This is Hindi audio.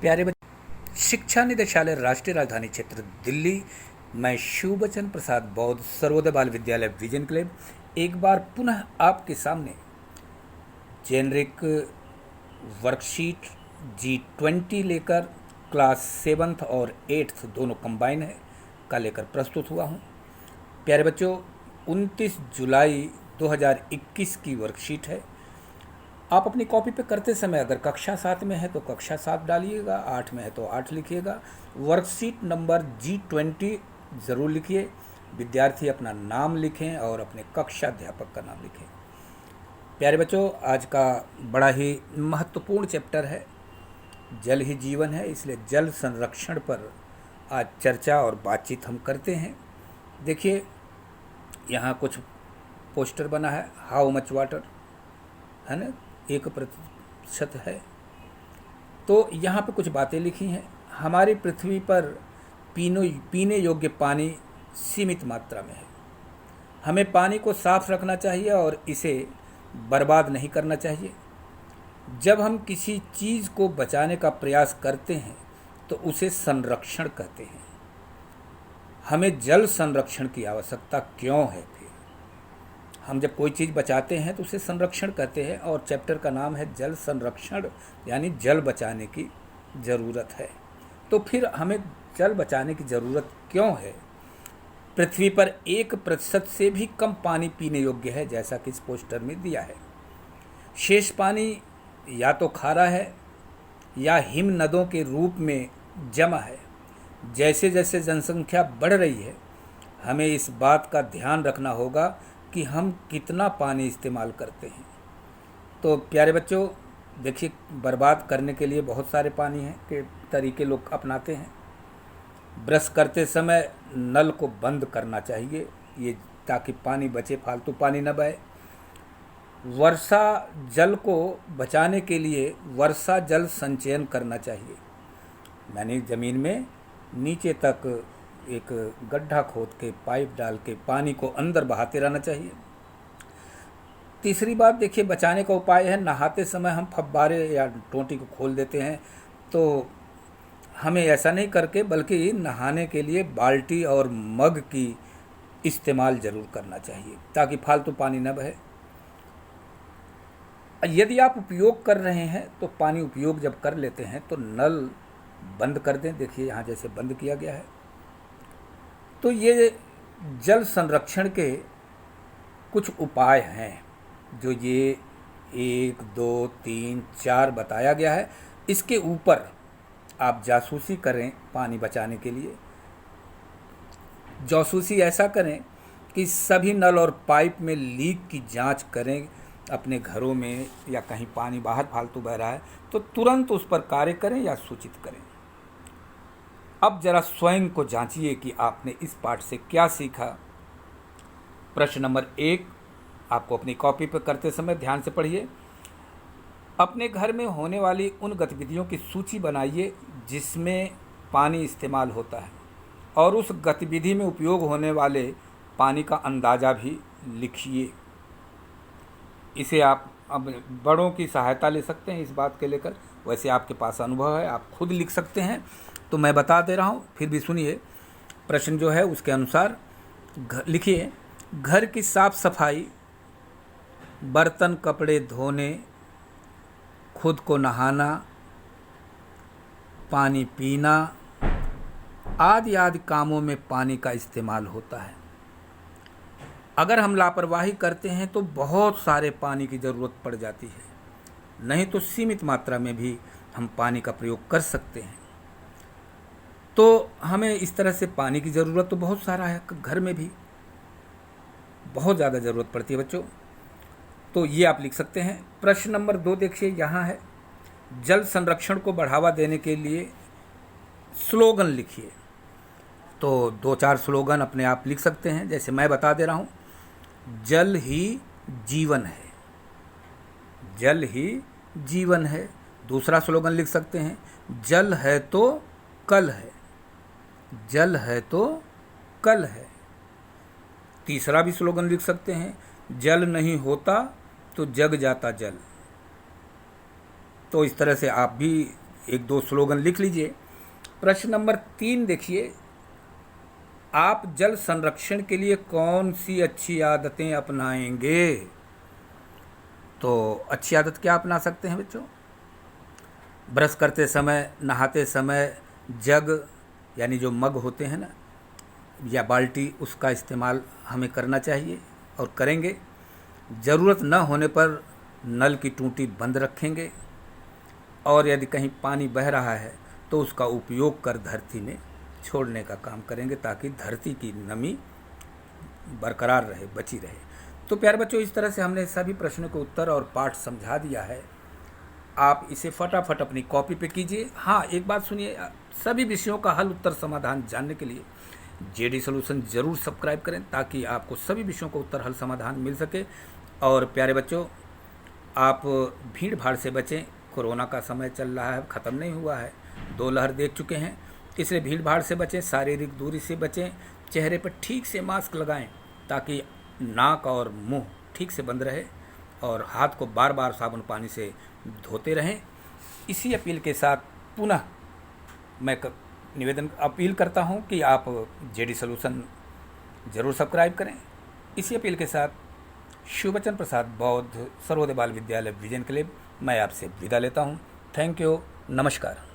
प्यारे बच्चे, शिक्षा निदेशालय राष्ट्रीय राजधानी क्षेत्र दिल्ली, मैं शिवबचन प्रसाद बौद्ध सर्वोदय बाल विद्यालय विजन क्लब एक बार पुनः आपके सामने जेनरिक वर्कशीट G20 लेकर क्लास 7th और 8th दोनों कंबाइन है का लेकर प्रस्तुत हुआ हूँ। प्यारे बच्चों, 29 जुलाई 2021 की वर्कशीट है। आप अपनी कॉपी पे करते समय अगर कक्षा 7 में है तो कक्षा 7 डालिएगा, 8 में है तो 8 लिखिएगा। वर्कशीट नंबर G20 ज़रूर लिखिए। विद्यार्थी अपना नाम लिखें और अपने कक्षा अध्यापक का नाम लिखें। प्यारे बच्चों, आज का बड़ा ही महत्वपूर्ण चैप्टर है, जल ही जीवन है, इसलिए जल संरक्षण पर आज चर्चा और बातचीत हम करते हैं। देखिए, यहाँ कुछ पोस्टर बना है, हाउ मच वाटर, है ना, 1% है। तो यहाँ पे कुछ बातें लिखी हैं। हमारी पृथ्वी पर पीने योग्य पानी सीमित मात्रा में है। हमें पानी को साफ रखना चाहिए और इसे बर्बाद नहीं करना चाहिए। जब हम किसी चीज़ को बचाने का प्रयास करते हैं तो उसे संरक्षण कहते हैं। हमें जल संरक्षण की आवश्यकता क्यों है? फिर हम जब कोई चीज़ बचाते हैं तो उसे संरक्षण कहते हैं और चैप्टर का नाम है जल संरक्षण, यानी जल बचाने की ज़रूरत है। तो फिर हमें जल बचाने की ज़रूरत क्यों है? पृथ्वी पर 1% से भी कम पानी पीने योग्य है, जैसा कि इस पोस्टर में दिया है। शेष पानी या तो खारा है या हिम नदों के रूप में जमा है। जैसे जैसे जनसंख्या बढ़ रही है, हमें इस बात का ध्यान रखना होगा कि हम कितना पानी इस्तेमाल करते हैं। तो प्यारे बच्चों, देखिए, बर्बाद करने के लिए बहुत सारे पानी हैं के तरीके लोग अपनाते हैं। ब्रश करते समय नल को बंद करना चाहिए, ये ताकि पानी बचे, फालतू पानी न बहे। वर्षा जल को बचाने के लिए वर्षा जल संचयन करना चाहिए, यानी ज़मीन में नीचे तक एक गड्ढा खोद के पाइप डाल के पानी को अंदर बहाते रहना चाहिए। तीसरी बात, देखिए, बचाने का उपाय है, नहाते समय हम फव्वारे या टोंटी को खोल देते हैं, तो हमें ऐसा नहीं करके बल्कि नहाने के लिए बाल्टी और मग की इस्तेमाल ज़रूर करना चाहिए ताकि फालतू पानी न बहे। यदि आप उपयोग कर रहे हैं तो पानी उपयोग जब कर लेते हैं तो नल बंद कर दें। देखिए, यहाँ जैसे बंद किया गया है। तो ये जल संरक्षण के कुछ उपाय हैं जो ये 1, 2, 3, 4 बताया गया है। इसके ऊपर आप जासूसी करें पानी बचाने के लिए। जासूसी ऐसा करें कि सभी नल और पाइप में लीक की जांच करें। अपने घरों में या कहीं पानी बाहर फालतू बह रहा है तो तुरंत उस पर कार्य करें या सूचित करें। अब जरा स्वयं को जांचिए कि आपने इस पाठ से क्या सीखा। प्रश्न नंबर 1 आपको अपनी कॉपी पर करते समय ध्यान से पढ़िए। अपने घर में होने वाली उन गतिविधियों की सूची बनाइए जिसमें पानी इस्तेमाल होता है और उस गतिविधि में उपयोग होने वाले पानी का अंदाज़ा भी लिखिए। इसे आप अब बड़ों की सहायता ले सकते हैं इस बात के लेकर। वैसे आपके पास अनुभव है, आप खुद लिख सकते हैं, तो मैं बता दे रहा हूँ, फिर भी सुनिए। प्रश्न जो है उसके अनुसार लिखिए, घर की साफ सफाई, बर्तन कपड़े धोने, खुद को नहाना, पानी पीना आदि आदि कामों में पानी का इस्तेमाल होता है। अगर हम लापरवाही करते हैं तो बहुत सारे पानी की ज़रूरत पड़ जाती है, नहीं तो सीमित मात्रा में भी हम पानी का प्रयोग कर सकते हैं। तो हमें इस तरह से पानी की ज़रूरत तो बहुत सारा है, घर में भी बहुत ज़्यादा ज़रूरत पड़ती है बच्चों। तो ये आप लिख सकते हैं। प्रश्न नंबर 2 देखिए, यहाँ है, जल संरक्षण को बढ़ावा देने के लिए स्लोगन लिखिए। तो 2-4 स्लोगन अपने आप लिख सकते हैं, जैसे मैं बता दे रहा हूँ। जल ही जीवन है, जल ही जीवन है। दूसरा स्लोगन लिख सकते हैं, जल है तो कल है, जल है तो कल है। तीसरा भी स्लोगन लिख सकते हैं, जल नहीं होता तो जग जाता जल। तो इस तरह से आप भी एक दो स्लोगन लिख लीजिए। प्रश्न नंबर 3 देखिए, आप जल संरक्षण के लिए कौन सी अच्छी आदतें अपनाएंगे? तो अच्छी आदत क्या अपना सकते हैं बच्चों? ब्रश करते समय, नहाते समय जग यानी जो मग होते हैं ना, या बाल्टी, उसका इस्तेमाल हमें करना चाहिए और करेंगे। ज़रूरत न होने पर नल की टूटी बंद रखेंगे, और यदि कहीं पानी बह रहा है तो उसका उपयोग कर धरती में छोड़ने का काम करेंगे, ताकि धरती की नमी बरकरार रहे, बची रहे। तो प्यारे बच्चों, इस तरह से हमने सभी प्रश्नों के उत्तर और पाठ समझा दिया है। आप इसे फटाफट अपनी कॉपी पे कीजिए। हाँ, एक बात सुनिए, सभी विषयों का हल, उत्तर, समाधान जानने के लिए जेडी सॉल्यूशन ज़रूर सब्सक्राइब करें, ताकि आपको सभी विषयों का उत्तर, हल, समाधान मिल सके। और प्यारे बच्चों, आप भीड़ भाड़ से बचें। कोरोना का समय चल रहा है, ख़त्म नहीं हुआ है, 2 लहर देख चुके हैं, इसलिए भीड़ भाड़ से बचें, शारीरिक दूरी से बचें, चेहरे पर ठीक से मास्क लगाएं, ताकि नाक और मुंह ठीक से बंद रहे, और हाथ को बार बार साबुन पानी से धोते रहें। इसी अपील के साथ पुनः मैं अपील करता हूं कि आप जेडी सॉल्यूशन ज़रूर सब्सक्राइब करें। इसी अपील के साथ शिवबचन प्रसाद बौद्ध सर्वोदय बाल विद्यालय विजन क्लब, मैं आपसे विदा लेता हूं। थैंक यू, नमस्कार।